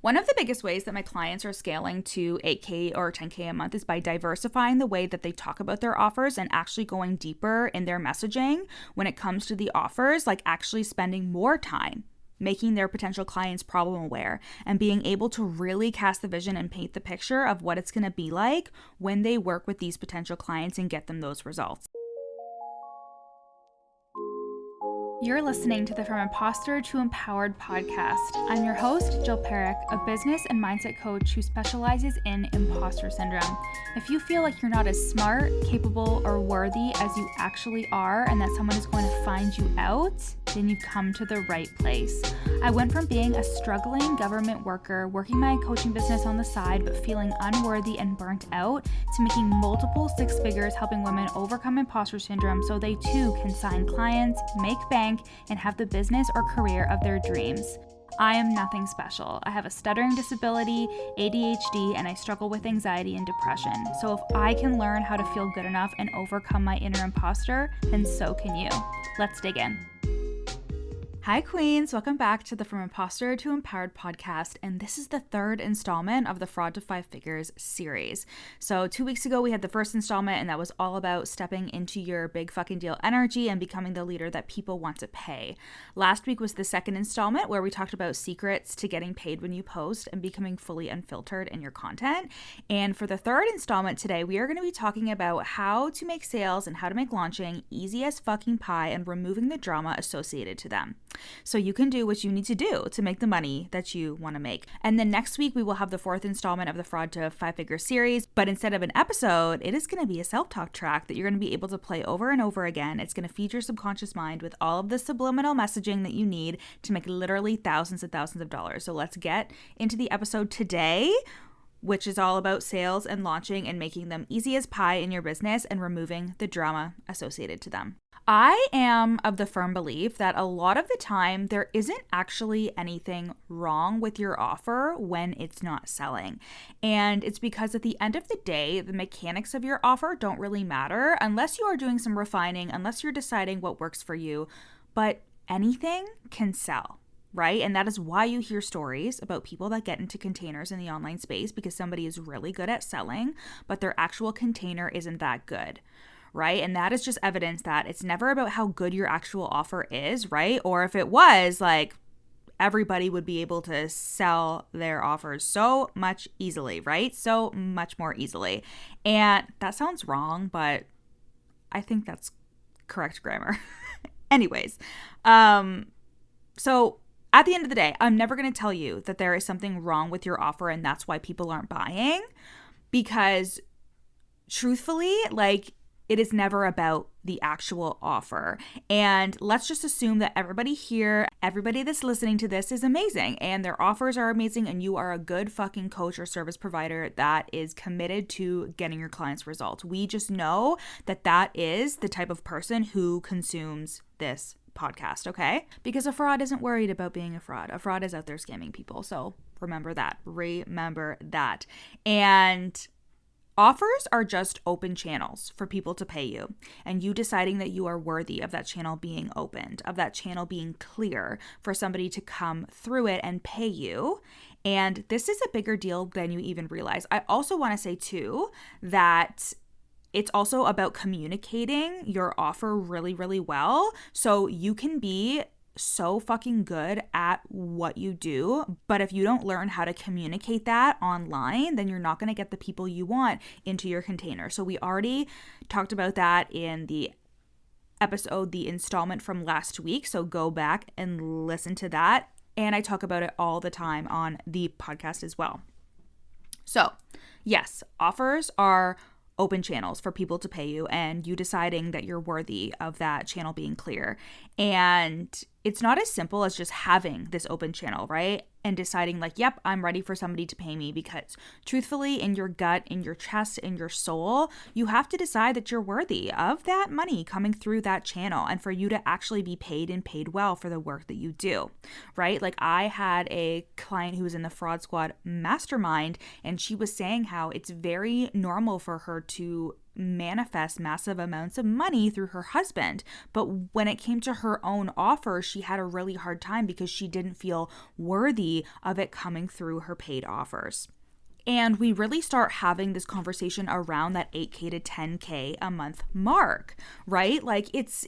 One of the biggest ways that my clients are scaling to 8K or 10K a month is by diversifying the way that they talk about their offers and actually going deeper in their messaging when it comes to the offers, like actually spending more time making their potential clients problem aware and being able to really cast the vision and paint the picture of what it's going to be like when they work with these potential clients and get them those results. You're listening to the From Imposter to Empowered podcast. I'm your host, Jill Perrick, a business and mindset coach who specializes in imposter syndrome. If you feel like you're not as smart, capable, or worthy as you actually are, and that someone is going to find you out, then you've come to the right place. I went from being a struggling government worker, working my coaching business on the side, but feeling unworthy and burnt out, to making multiple six figures helping women overcome imposter syndrome so they too can sign clients, make bank, and have the business or career of their dreams. I am nothing special. I have a stuttering disability, ADHD, and I struggle with anxiety and depression. So if I can learn how to feel good enough and overcome my inner imposter, then so can you. Let's dig in. Hi Queens, welcome back to the From Imposter to Empowered podcast, and this is the third installment of the Fraud to Five Figures series. So 2 weeks ago we had the first installment, and that was all about stepping into your big fucking deal energy and becoming the leader that people want to pay. Last week was the second installment where we talked about secrets to getting paid when you post and becoming fully unfiltered in your content. And for the third installment today, we are going to be talking about how to make sales and how to make launching easy as fucking pie and removing the drama associated to them, so you can do what you need to do to make the money that you want to make. And then next week, we will have the fourth installment of the Fraud to Five Figure series. But instead of an episode, it is going to be a self-talk track that you're going to be able to play over and over again. It's going to feed your subconscious mind with all of the subliminal messaging that you need to make literally thousands and thousands of dollars. So let's get into the episode today, which is all about sales and launching and making them easy as pie in your business and removing the drama associated to them. I am of the firm belief that a lot of the time there isn't actually anything wrong with your offer when it's not selling. And it's because at the end of the day, the mechanics of your offer don't really matter unless you are doing some refining, unless you're deciding what works for you. But anything can sell, right? And that is why you hear stories about people that get into containers in the online space because somebody is really good at selling, but their actual container isn't that good, right? And that is just evidence that it's never about how good your actual offer is, right? Or if it was, like, everybody would be able to sell their offers so much easily, right? So much more easily. And that sounds wrong, but I think that's correct grammar. Anyways, so at the end of the day, I'm never going to tell you that there is something wrong with your offer and that's why people aren't buying, because truthfully, like, it is never about the actual offer. And let's just assume that everybody here, everybody that's listening to this is amazing and their offers are amazing and you are a good fucking coach or service provider that is committed to getting your clients results. We just know that that is the type of person who consumes this podcast, okay? Because a fraud isn't worried about being a fraud. A fraud is out there scamming people. So remember that. Remember that. And offers are just open channels for people to pay you, and you deciding that you are worthy of that channel being opened, of that channel being clear for somebody to come through it and pay you. And this is a bigger deal than you even realize. I also want to say too that it's also about communicating your offer really, really well. So you can be so fucking good at what you do, but if you don't learn how to communicate that online, then you're not going to get the people you want into your container. So we already talked about that in the episode, the installment from last week. So go back and listen to that. And I talk about it all the time on the podcast as well. So yes, offers are open channels for people to pay you and you deciding that you're worthy of that channel being clear. And it's not as simple as just having this open channel, right? And deciding like, yep, I'm ready for somebody to pay me, because truthfully, in your gut, in your chest, in your soul, you have to decide that you're worthy of that money coming through that channel and for you to actually be paid and paid well for the work that you do, right? Like I had a client who was in the Fraud Squad Mastermind, and she was saying how it's very normal for her to manifest massive amounts of money through her husband. But when it came to her own offer, she had a really hard time because she didn't feel worthy of it coming through her paid offers. And we really start having this conversation around that 8K to 10K a month mark, right? Like it's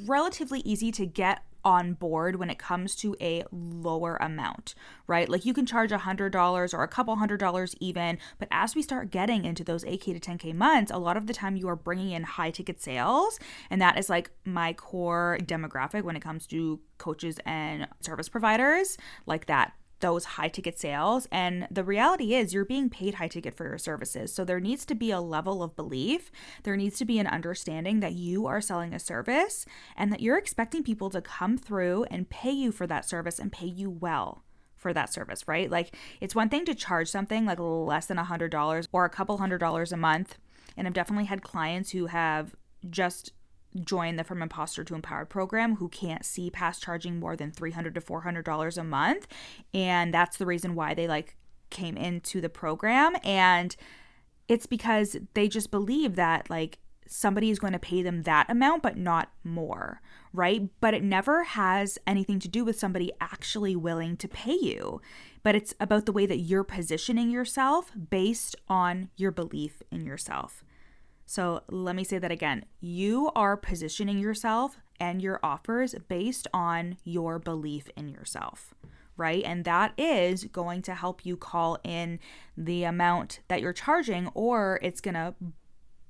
relatively easy to get on board when it comes to a lower amount, right? Like you can charge $100 or a couple $100 even, but as we start getting into those 8K to 10K months, a lot of the time you are bringing in high ticket sales, and that is like my core demographic when it comes to coaches and service providers, like that. Those high ticket sales. And the reality is you're being paid high ticket for your services. So there needs to be a level of belief. There needs to be an understanding that you are selling a service and that you're expecting people to come through and pay you for that service and pay you well for that service, right? Like it's one thing to charge something like less than $100 or a couple $100 a month. And I've definitely had clients who have just join the From Imposter to Empowered program who can't see past charging more than $300 to $400 a month. And that's the reason why they like came into the program. And it's because they just believe that like somebody is going to pay them that amount, but not more, right? But it never has anything to do with somebody actually willing to pay you. But it's about the way that you're positioning yourself based on your belief in yourself. So let me say that again. You are positioning yourself and your offers based on your belief in yourself, right? And that is going to help you call in the amount that you're charging, or it's going to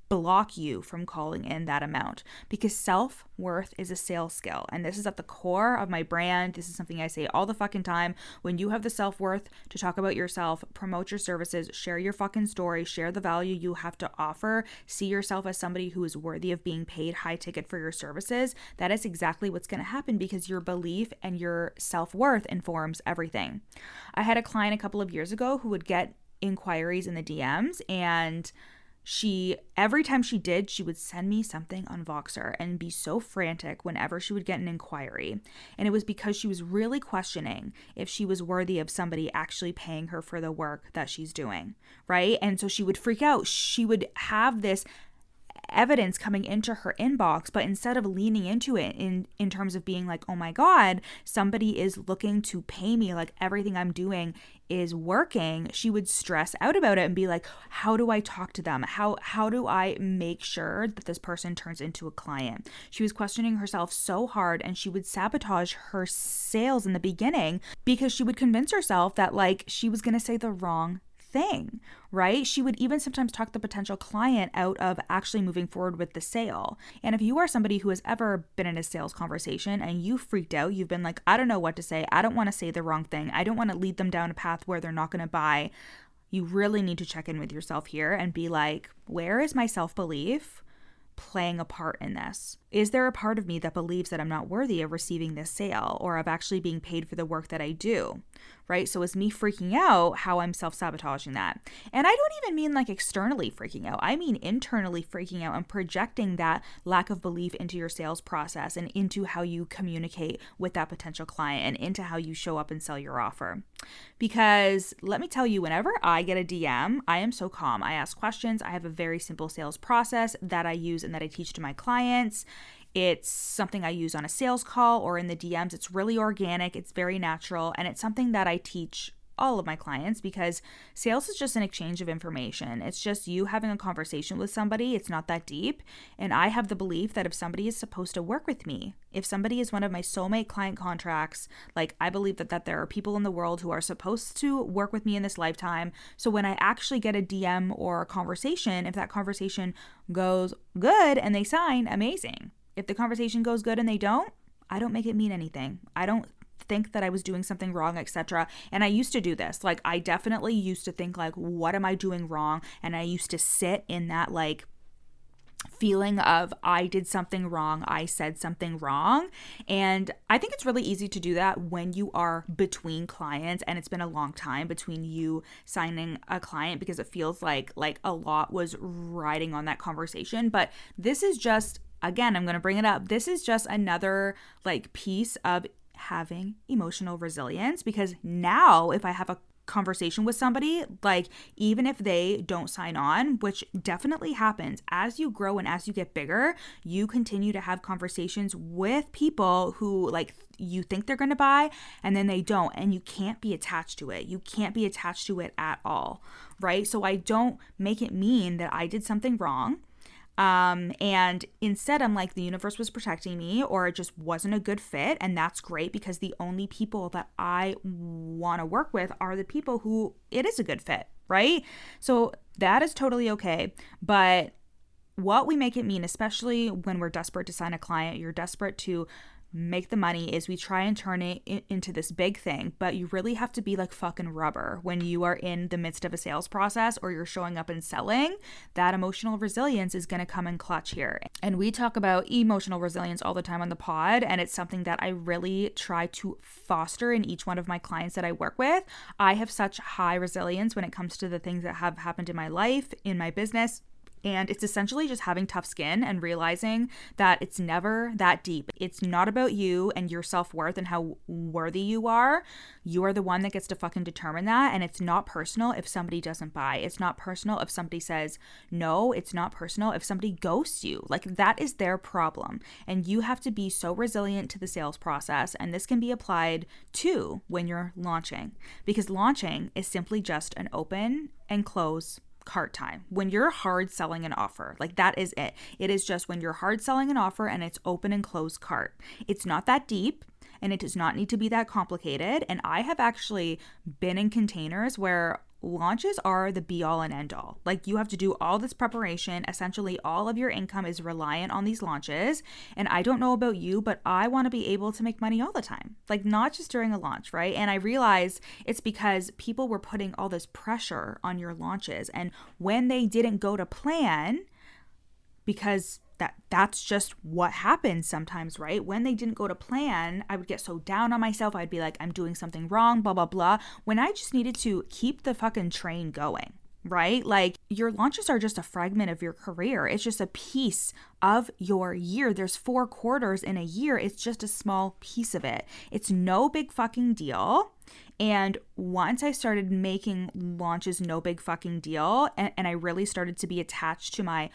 block you from calling in that amount, because self-worth is a sales skill. And this is at the core of my brand. This is something I say all the fucking time. When you have the self-worth to talk about yourself, promote your services, share your fucking story, share the value you have to offer, see yourself as somebody who is worthy of being paid high ticket for your services, that is exactly what's going to happen, because your belief and your self-worth informs everything. I had a client a couple of years ago who would get inquiries in the DMs, and every time she did, she would send me something on Voxer and be so frantic whenever she would get an inquiry. And it was because she was really questioning if she was worthy of somebody actually paying her for the work that she's doing, right? And so she would freak out. She would have this evidence coming into her inbox, but instead of leaning into it in terms of being like, oh my God, somebody is looking to pay me, like everything I'm doing is working, she would stress out about it and be like, how do I talk to them? How do I make sure that this person turns into a client? She was questioning herself so hard, and she would sabotage her sales in the beginning because she would convince herself that like she was going to say the wrong thing, right? She would even sometimes talk the potential client out of actually moving forward with the sale. And if you are somebody who has ever been in a sales conversation and you freaked out, you've been like, I don't know what to say. I don't want to say the wrong thing. I don't want to lead them down a path where they're not going to buy. You really need to check in with yourself here and be like, where is my self-belief playing a part in this? Is there a part of me that believes that I'm not worthy of receiving this sale or of actually being paid for the work that I do, right? So is me freaking out how I'm self-sabotaging that? And I don't even mean like externally freaking out. I mean internally freaking out and projecting that lack of belief into your sales process and into how you communicate with that potential client and into how you show up and sell your offer. Because let me tell you, whenever I get a DM, I am so calm. I ask questions. I have a very simple sales process that I use and that I teach to my clients. It's something I use on a sales call or in the DMs. It's really organic. It's very natural. And it's something that I teach all of my clients, because sales is just an exchange of information. It's just you having a conversation with somebody. It's not that deep. And I have the belief that if somebody is supposed to work with me, if somebody is one of my soulmate client contracts, like I believe that there are people in the world who are supposed to work with me in this lifetime. So when I actually get a DM or a conversation, if that conversation goes good and they sign, amazing. If the conversation goes good and they don't, I don't make it mean anything. I don't think that I was doing something wrong, etc. And I used to do this. Like I definitely used to think like, what am I doing wrong? And I used to sit in that like feeling of I did something wrong, I said something wrong. And I think it's really easy to do that when you are between clients and it's been a long time between you signing a client, because it feels like a lot was riding on that conversation. But this is just, again, I'm going to bring it up. This is just another like piece of having emotional resilience, because now if I have a conversation with somebody, like even if they don't sign on, which definitely happens as you grow and as you get bigger, you continue to have conversations with people who like you think they're going to buy and then they don't, and you can't be attached to it. You can't be attached to it at all, right? So I don't make it mean that I did something wrong. And instead I'm like, the universe was protecting me, or it just wasn't a good fit. And that's great, because the only people that I want to work with are the people who it is a good fit, right? So that is totally okay. But what we make it mean, especially when we're desperate to sign a client, you're desperate to make the money, is we try and turn it into this big thing. But you really have to be like fucking rubber when you are in the midst of a sales process or you're showing up and selling. That emotional resilience is going to come in clutch here. And we talk about emotional resilience all the time on the pod, and it's something that I really try to foster in each one of my clients that I work with. I have such high resilience when it comes to the things that have happened in my life, in my business. And it's essentially just having tough skin and realizing that it's never that deep. It's not about you and your self-worth and how worthy you are. You are the one that gets to fucking determine that. And it's not personal if somebody doesn't buy. It's not personal if somebody says no. It's not personal if somebody ghosts you. Like, that is their problem. And you have to be so resilient to the sales process. And this can be applied to when you're launching, because launching is simply just an open and close cart time. When you're hard selling an offer, like that is it. It is just when you're hard selling an offer and it's open and closed cart. It's not that deep and it does not need to be that complicated. And I have actually been in containers where launches are the be all and end all. Like, you have to do all this preparation. Essentially, all of your income is reliant on these launches. And I don't know about you, but I want to be able to make money all the time, like not just during a launch, right? And I realize it's because people were putting all this pressure on your launches. And when they didn't go to plan, because that's just what happens sometimes, right? When they didn't go to plan, I would get so down on myself. I'd be like, I'm doing something wrong, blah, blah, blah. When I just needed to keep the fucking train going, right? Like, your launches are just a fragment of your career. It's just a piece of your year. There's 4 quarters in a year. It's just a small piece of it. It's no big fucking deal. And once I started making launches no big fucking deal, and I really started to be attached to my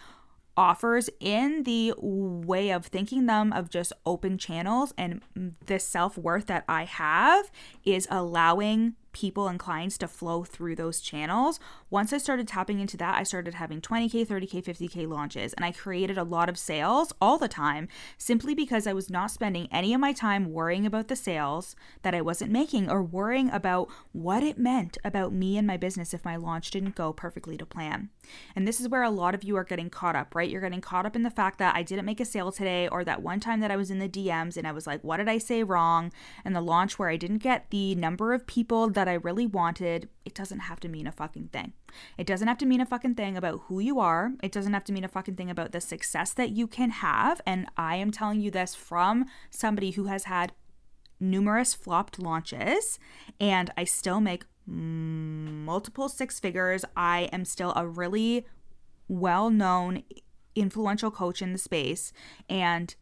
offers in the way of thinking them of just open channels, and the self-worth that I have is allowing people and clients to flow through those channels. Once I started tapping into that, I started having 20K, 30K, 50K launches, and I created a lot of sales all the time, simply because I was not spending any of my time worrying about the sales that I wasn't making, or worrying about what it meant about me and my business if my launch didn't go perfectly to plan. And this is where a lot of you are getting caught up, right? You're getting caught up in the fact that I didn't make a sale today, or that one time that I was in the DMs and I was like, what did I say wrong? And the launch where I didn't get the number of people that I really wanted. It doesn't have to mean a fucking thing. It doesn't have to mean a fucking thing about who you are. It doesn't have to mean a fucking thing about the success that you can have. And I am telling you this from somebody who has had numerous flopped launches, and I still make multiple 6 figures. I am still a really well-known, influential coach in the space, and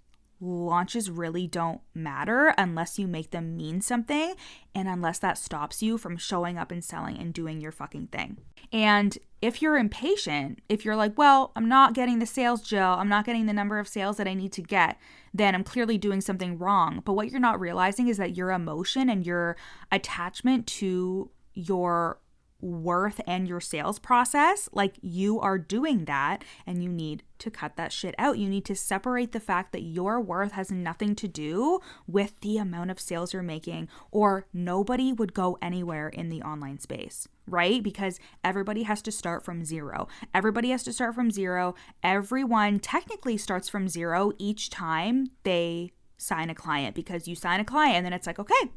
launches really don't matter unless you make them mean something, and unless that stops you from showing up and selling and doing your fucking thing. And if you're impatient, if you're like, well, I'm not getting the sales, Jill, I'm not getting the number of sales that I need to get, then I'm clearly doing something wrong. But what you're not realizing is that your emotion and your attachment to your worth and your sales process, like, you are doing that, and you need to cut that shit out. You need to separate the fact that your worth has nothing to do with the amount of sales you're making, or nobody would go anywhere in the online space, right? Because everybody has to start from zero. Everybody has to start from zero. Everyone technically starts from zero each time they sign a client, because you sign a client and then it's like, okay,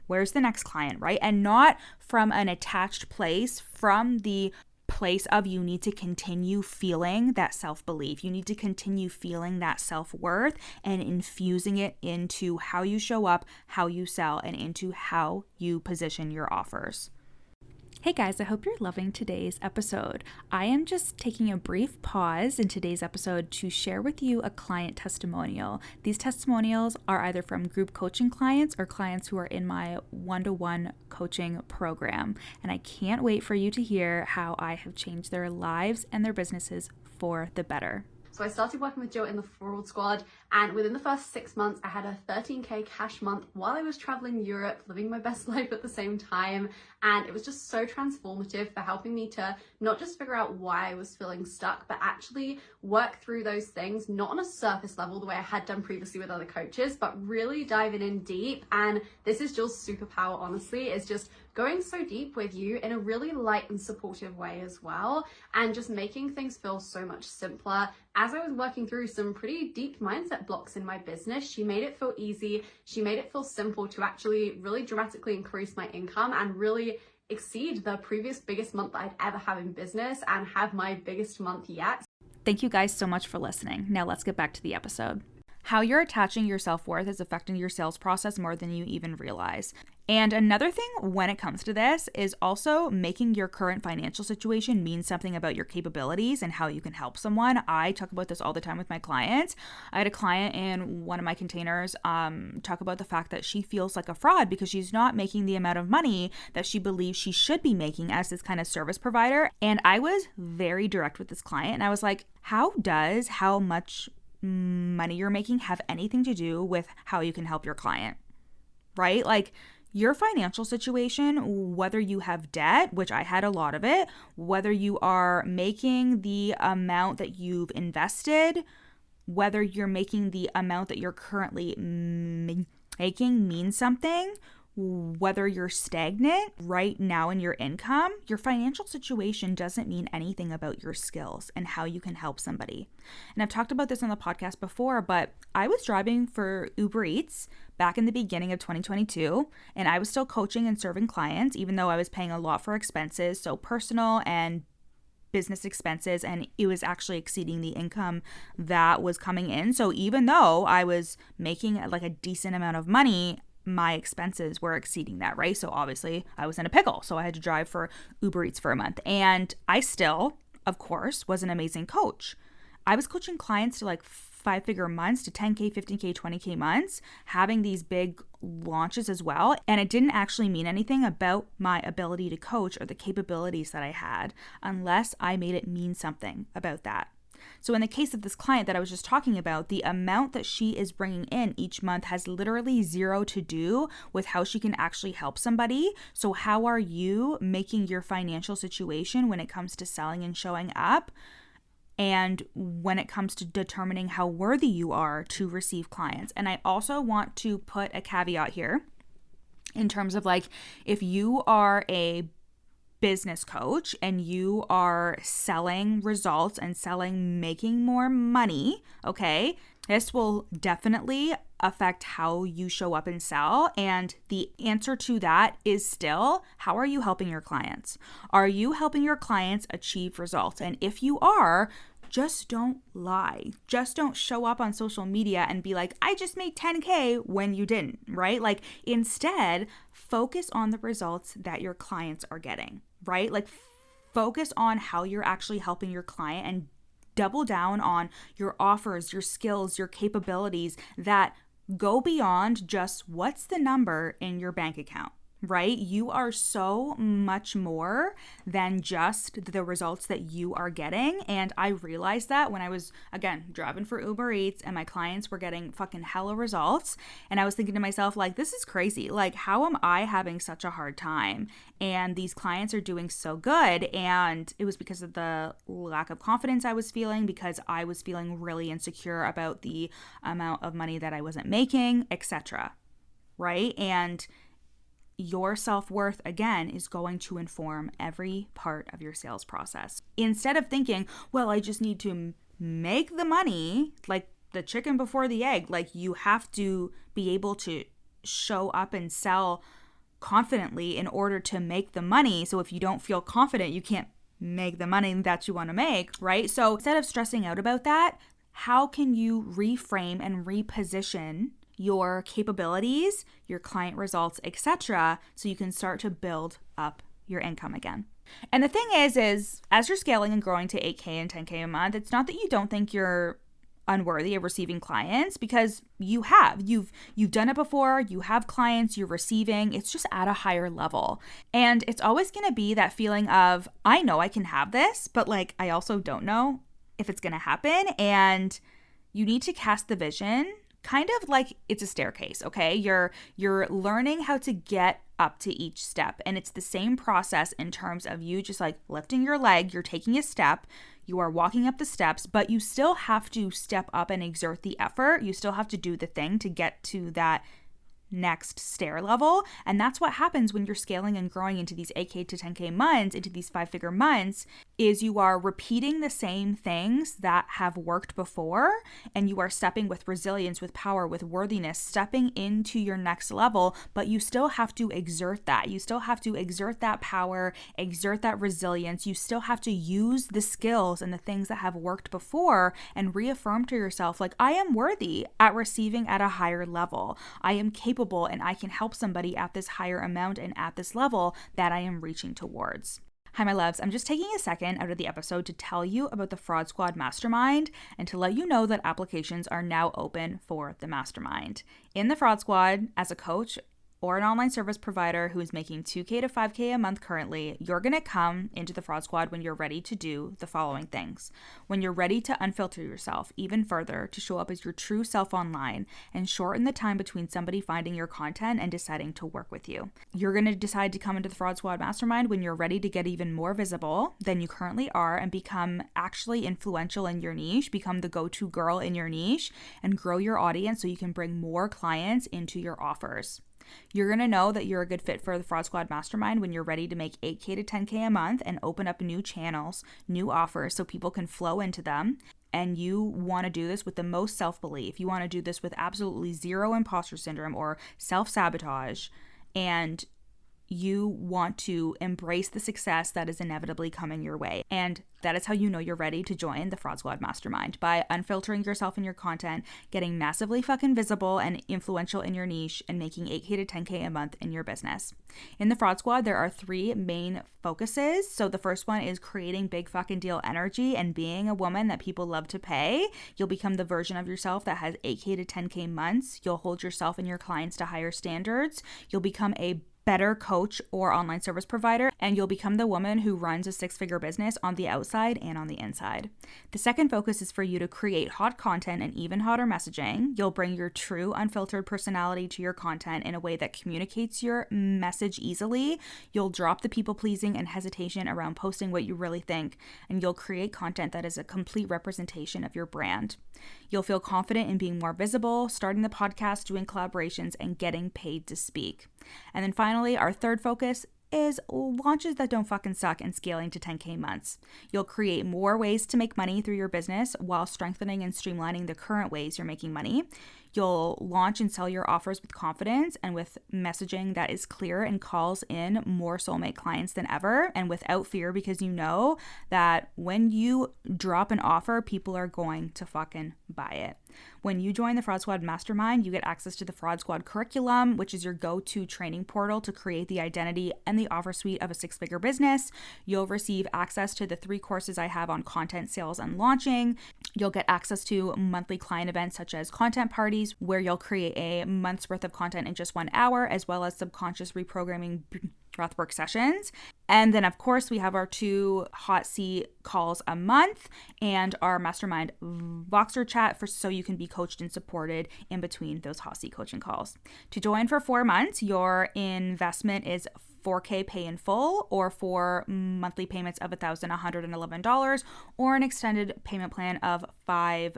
where's the next client, right? And not from an attached place, from the place of you need to continue feeling that self-belief. You need to continue feeling that self-worth and infusing it into how you show up, how you sell, and into how you position your offers. Hey guys, I hope you're loving today's episode. I am just taking a brief pause in today's episode to share with you a client testimonial. These testimonials are either from group coaching clients or clients who are in my one-to-one coaching program. And I can't wait for you to hear how I have changed their lives and their businesses for the better. So I started working with Jill in the Fraud Squad, and within the first 6 months, I had a 13K cash month while I was traveling Europe, living my best life at the same time. And it was just so transformative for helping me to not just figure out why I was feeling stuck, but actually work through those things, not on a surface level the way I had done previously with other coaches, but really diving in deep. And this is Jill's superpower, honestly, is just going so deep with you in a really light and supportive way as well, and just making things feel so much simpler. As I was working through some pretty deep mindset blocks in my business, she made it feel easy. She made it feel simple to actually really dramatically increase my income and really exceed the previous biggest month that I'd ever have in business and have my biggest month yet. Thank you guys so much for listening. Now let's get back to the episode. How you're attaching your self-worth is affecting your sales process more than you even realize. And another thing when it comes to this is also making your current financial situation mean something about your capabilities and how you can help someone. I talk about this all the time with my clients. I had a client in one of my containers talk about the fact that she feels like a fraud because she's not making the amount of money that she believes she should be making as this kind of service provider. And I was very direct with this client, and I was like, how much money you're making have anything to do with how you can help your client, right? Like, your financial situation, whether you have debt, which I had a lot of it, whether you are making the amount that you've invested, whether you're making the amount that you're currently making means something, whether you're stagnant right now in your income, your financial situation doesn't mean anything about your skills and how you can help somebody. And I've talked about this on the podcast before, but I was driving for Uber Eats back in the beginning of 2022, and I was still coaching and serving clients, even though I was paying a lot for expenses, so personal and business expenses, and it was actually exceeding the income that was coming in. So even though I was making like a decent amount of money, my expenses were exceeding that, right? So obviously I was in a pickle. So I had to drive for Uber Eats for a month. And I still, of course, was an amazing coach. I was coaching clients to like 5-figure months to 10K, 15K, 20K months, having these big launches as well. And it didn't actually mean anything about my ability to coach or the capabilities that I had unless I made it mean something about that. So in the case of this client that I was just talking about, the amount that she is bringing in each month has literally zero to do with how she can actually help somebody. So how are you making your financial situation when it comes to selling and showing up? And when it comes to determining how worthy you are to receive clients. And I also want to put a caveat here in terms of like, if you are a business coach and you are selling results and making more money, okay, this will definitely affect how you show up and sell. And the answer to that is still, how are you helping your clients? Are you helping your clients achieve results? And if you are, just don't lie. Just don't show up on social media and be like, I just made 10K when you didn't, right? Like, instead, focus on the results that your clients are getting, right? Like, focus on how you're actually helping your client and double down on your offers, your skills, your capabilities that go beyond just what's the number in your bank account, right? You are so much more than just the results that you are getting. And I realized that when I was, again, driving for Uber Eats and my clients were getting fucking hella results. And I was thinking to myself, like, this is crazy. Like, how am I having such a hard time? And these clients are doing so good. And it was because of the lack of confidence I was feeling, because I was feeling really insecure about the amount of money that I wasn't making, etc. Right? And your self-worth, again, is going to inform every part of your sales process. Instead of thinking, well, I just need to make the money, like the chicken before the egg, like you have to be able to show up and sell confidently in order to make the money. So if you don't feel confident, you can't make the money that you want to make, right? So instead of stressing out about that, how can you reframe and reposition your capabilities, your client results, etc., so you can start to build up your income again. And the thing is as you're scaling and growing to 8K and 10K a month, it's not that you don't think you're unworthy of receiving clients, because you have. You've done it before. You have clients you're receiving. It's just at a higher level. And it's always going to be that feeling of, I know I can have this, but like I also don't know if it's going to happen. And you need to cast the vision kind of like it's a staircase, okay? You're learning how to get up to each step. And it's the same process in terms of you just like lifting your leg, you're taking a step, you are walking up the steps, but you still have to step up and exert the effort. You still have to do the thing to get to that next stair level. And that's what happens when you're scaling and growing into these 8K to 10K months, into these 5-figure months, is you are repeating the same things that have worked before, and you are stepping with resilience, with power, with worthiness, stepping into your next level, but you still have to exert that. You still have to exert that power, exert that resilience. You still have to use the skills and the things that have worked before and reaffirm to yourself, like, I am worthy at receiving at a higher level. I am capable and I can help somebody at this higher amount and at this level that I am reaching towards. Hi, my loves. I'm just taking a second out of the episode to tell you about the Fraud Squad Mastermind and to let you know that applications are now open for the Mastermind. In the Fraud Squad, as a coach or an online service provider who is making 2K to 5K a month currently, you're going to come into the Fraud Squad when you're ready to do the following things. When you're ready to unfilter yourself even further, to show up as your true self online and shorten the time between somebody finding your content and deciding to work with you. You're going to decide to come into the Fraud Squad Mastermind when you're ready to get even more visible than you currently are and become actually influential in your niche, become the go-to girl in your niche, and grow your audience so you can bring more clients into your offers. You're going to know that you're a good fit for the Fraud Squad Mastermind when you're ready to make 8K to 10K a month and open up new channels, new offers so people can flow into them. And you want to do this with the most self-belief. You want to do this with absolutely zero imposter syndrome or self-sabotage. And you want to embrace the success that is inevitably coming your way. And that is how you know you're ready to join the Fraud Squad Mastermind, by unfiltering yourself and your content, getting massively fucking visible and influential in your niche, and making 8K to 10K a month in your business. In the Fraud Squad, there are 3 main focuses. So the first one is creating big fucking deal energy and being a woman that people love to pay. You'll become the version of yourself that has 8K to 10K months. You'll hold yourself and your clients to higher standards. You'll become a better coach or online service provider, and you'll become the woman who runs a 6-figure business on the outside and on the inside. The second focus is for you to create hot content and even hotter messaging. You'll bring your true unfiltered personality to your content in a way that communicates your message easily. You'll drop the people pleasing and hesitation around posting what you really think, and you'll create content that is a complete representation of your brand. You'll feel confident in being more visible, starting the podcast, doing collaborations, and getting paid to speak. And then finally, our third focus is launches that don't fucking suck and scaling to 10K months. You'll create more ways to make money through your business while strengthening and streamlining the current ways you're making money. You'll launch and sell your offers with confidence and with messaging that is clear and calls in more soulmate clients than ever, and without fear, because you know that when you drop an offer, people are going to fucking buy it. When you join the Fraud Squad Mastermind, you get access to the Fraud Squad curriculum, which is your go-to training portal to create the identity and the offer suite of a 6-figure business. You'll receive access to the 3 courses I have on content, sales, and launching. You'll get access to monthly client events such as content parties, where you'll create a month's worth of content in just 1 hour, as well as subconscious reprogramming breathwork sessions. And then, of course, we have our 2 hot seat calls a month and our mastermind Voxer chat so you can be coached and supported in between those hot seat coaching calls. To join for 4 months, your investment is $4K pay in full, or for monthly payments of $1,111, or an extended payment plan of 5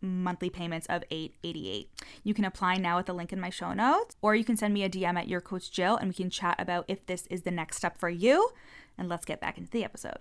monthly payments of $888. You can apply now at the link in my show notes, or you can send me a DM at your coach Jill and we can chat about if this is the next step for you. And let's get back into the episode.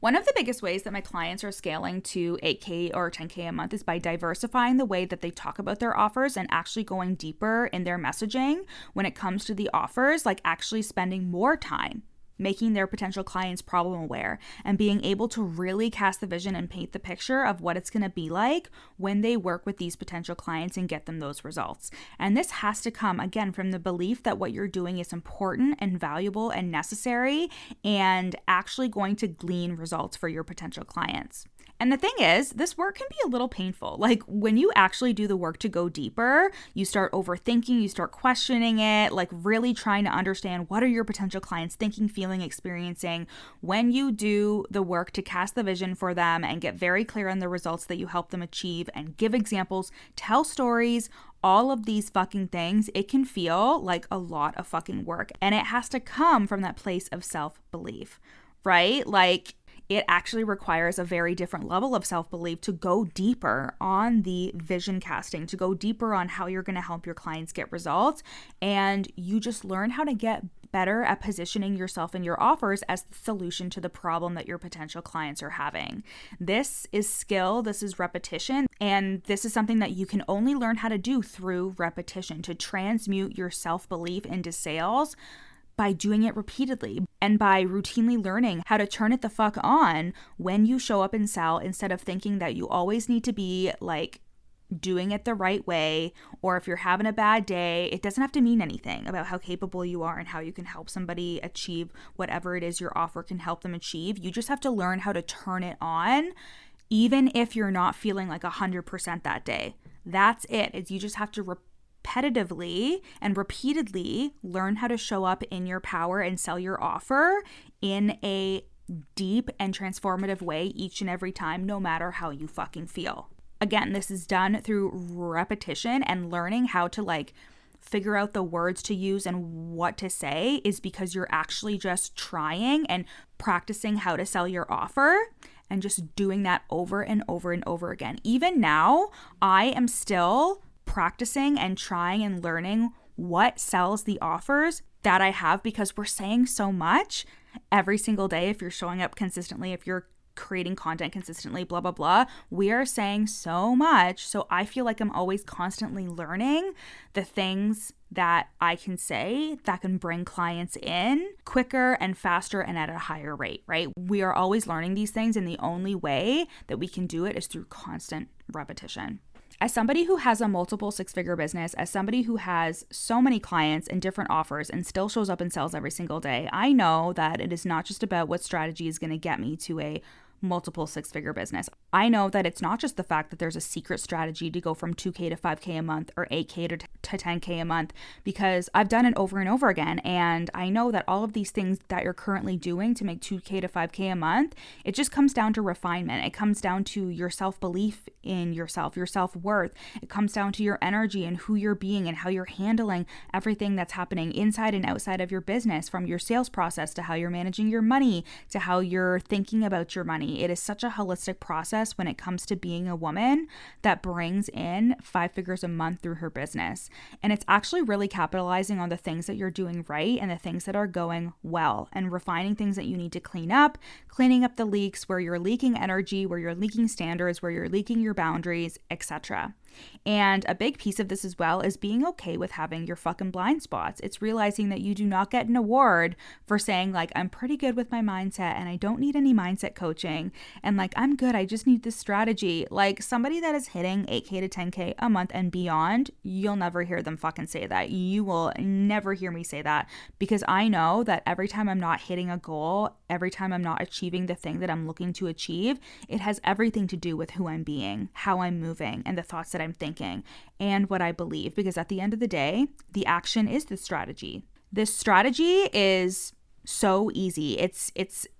One of the biggest ways that my clients are scaling to 8K or 10K a month is by diversifying the way that they talk about their offers and actually going deeper in their messaging when it comes to the offers, like actually spending more time making their potential clients problem aware, and being able to really cast the vision and paint the picture of what it's going to be like when they work with these potential clients and get them those results. And this has to come, again, from the belief that what you're doing is important and valuable and necessary and actually going to glean results for your potential clients. And the thing is, this work can be a little painful. Like when you actually do the work to go deeper, you start overthinking, you start questioning it, like really trying to understand what are your potential clients thinking, feeling, experiencing. When you do the work to cast the vision for them and get very clear on the results that you help them achieve and give examples, tell stories, all of these fucking things, it can feel like a lot of fucking work. And it has to come from that place of self-belief, right? Like, it actually requires a very different level of self-belief to go deeper on the vision casting, to go deeper on how you're going to help your clients get results. And you just learn how to get better at positioning yourself and your offers as the solution to the problem that your potential clients are having. This is skill, this is repetition, and this is something that you can only learn how to do through repetition, to transmute your self-belief into sales by doing it repeatedly and by routinely learning how to turn it the fuck on when you show up and sell, instead of thinking that you always need to be like doing it the right way, or if you're having a bad day, it doesn't have to mean anything about how capable you are and how you can help somebody achieve whatever it is your offer can help them achieve. You just have to learn how to turn it on, even if you're not feeling like 100% that day. That's it. Is you just have to repetitively and repeatedly learn how to show up in your power and sell your offer in a deep and transformative way each and every time, no matter how you fucking feel. Again, this is done through repetition, and learning how to like figure out the words to use and what to say is because you're actually just trying and practicing how to sell your offer and just doing that over and over and over again. Even now, I am still practicing and trying and learning what sells the offers that I have, because we're saying so much every single day. If you're showing up consistently, if you're creating content consistently, blah, blah, blah, we are saying so much. So I feel like I'm always constantly learning the things that I can say that can bring clients in quicker and faster and at a higher rate, right? We are always learning these things, and the only way that we can do it is through constant repetition. As somebody who has a multiple six-figure business, as somebody who has so many clients and different offers and still shows up and sells every single day, I know that it is not just about what strategy is going to get me to a multiple six-figure business. I know that it's not just the fact that there's a secret strategy to go from 2K to 5K a month or 8K to 10K a month, because I've done it over and over again. And I know that all of these things that you're currently doing to make 2K to 5K a month, it just comes down to refinement. It comes down to your self-belief in yourself, your self-worth. It comes down to your energy and who you're being and how you're handling everything that's happening inside and outside of your business, from your sales process to how you're managing your money to how you're thinking about your money. It is such a holistic process when it comes to being a woman that brings in 5 figures a month through her business. And it's actually really capitalizing on the things that you're doing right and the things that are going well, and refining things that you need to clean up, cleaning up the leaks where you're leaking energy, where you're leaking standards, where you're leaking your boundaries, etc. And a big piece of this as well is being okay with having your fucking blind spots. It's realizing that you do not get an award for saying like, I'm pretty good with my mindset and I don't need any mindset coaching, and like, I'm good, I just need this strategy. Like, somebody that is hitting 8K to 10K a month and beyond, you'll never hear them fucking say that. You will never hear me say that, because I know that every time I'm not hitting a goal, every time I'm not achieving the thing that I'm looking to achieve, it has everything to do with who I'm being, how I'm moving, and the thoughts that I'm thinking and what I believe. Because at the end of the day, the action is the strategy. This strategy is so easy.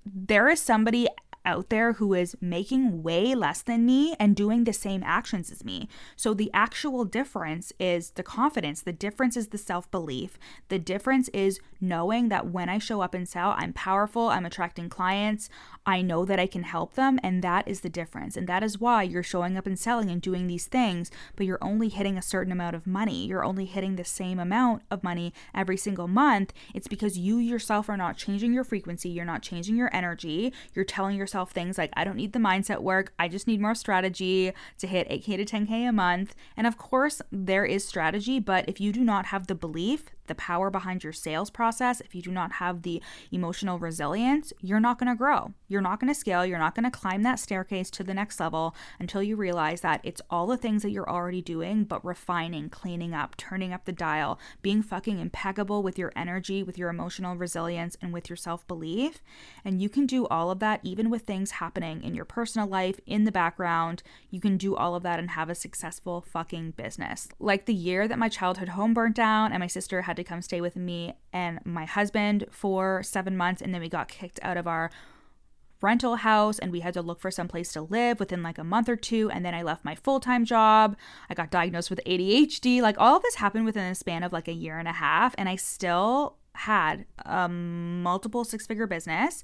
There is somebody out there who is making way less than me and doing the same actions as me. So the actual difference is the confidence. The difference is the self-belief. The difference is knowing that when I show up and sell, I'm powerful, I'm attracting clients, I know that I can help them, and that is the difference. And that is why you're showing up and selling and doing these things, but you're only hitting a certain amount of money. You're only hitting the same amount of money every single month. It's because you yourself are not changing your frequency. You're not changing your energy. You're telling yourself things like, I don't need the mindset work. I just need more strategy to hit 8K to 10K a month. And of course, there is strategy, but if you do not have the belief the power behind your sales process, if you do not have the emotional resilience, you're not going to grow. You're not going to scale. You're not going to climb that staircase to the next level until you realize that it's all the things that you're already doing, but refining, cleaning up, turning up the dial, being fucking impeccable with your energy, with your emotional resilience, and with your self-belief. And you can do all of that even with things happening in your personal life, in the background. You can do all of that and have a successful fucking business. Like the year that my childhood home burnt down and my sister had to come stay with me and my husband for 7 months, and then we got kicked out of our rental house and we had to look for some place to live within like a month or two, and then I left my full-time job. I got diagnosed with ADHD. Like all of this happened within a span of like a year and a half, and I still had a multiple six-figure business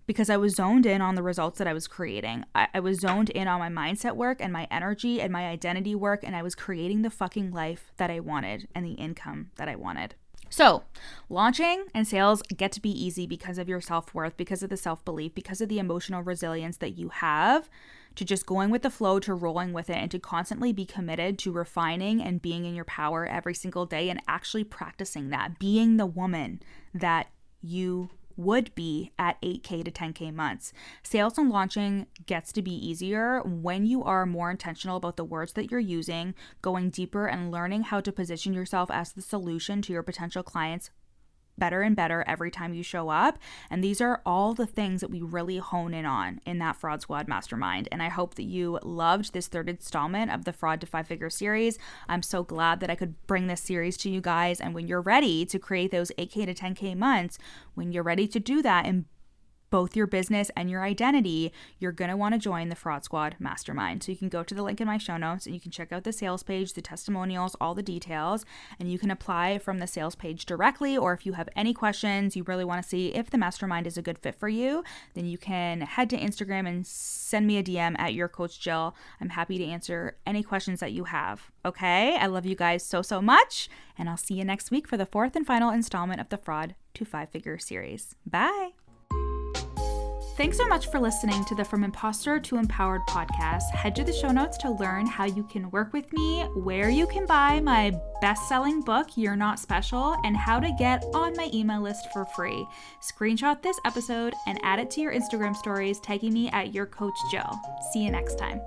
because I was zoned in on the results that I was creating. I was zoned in on my mindset work and my energy and my identity work, and I was creating the fucking life that I wanted and the income that I wanted. So launching and sales get to be easy because of your self-worth, because of the self-belief, because of the emotional resilience that you have to just going with the flow, to rolling with it, and to constantly be committed to refining and being in your power every single day and actually practicing that, being the woman that you would be at 8K to 10K months. Sales and launching gets to be easier when you are more intentional about the words that you're using, going deeper and learning how to position yourself as the solution to your potential clients better and better every time you show up. And these are all the things that we really hone in on in that Fraud Squad Mastermind. And I hope that you loved this third installment of the Fraud to Five Figure series. I'm so glad that I could bring this series to you guys. And when you're ready to create those 8K to 10K months, when you're ready to do that in both your business and your identity, you're going to want to join the Fraud Squad Mastermind. So you can go to the link in my show notes and you can check out the sales page, the testimonials, all the details, and you can apply from the sales page directly. Or if you have any questions, you really want to see if the mastermind is a good fit for you, then you can head to Instagram and send me a DM at your coach Jill. I'm happy to answer any questions that you have. Okay, I love you guys so much, and I'll see you next week for the fourth and final installment of the Fraud to Five Figure series. Bye. Thanks so much for listening to the From Imposter to Empowered podcast. Head to the show notes to learn how you can work with me, where you can buy my best-selling book, You're Not Special, and how to get on my email list for free. Screenshot this episode and add it to your Instagram stories, tagging me at Your Coach Jill. See you next time.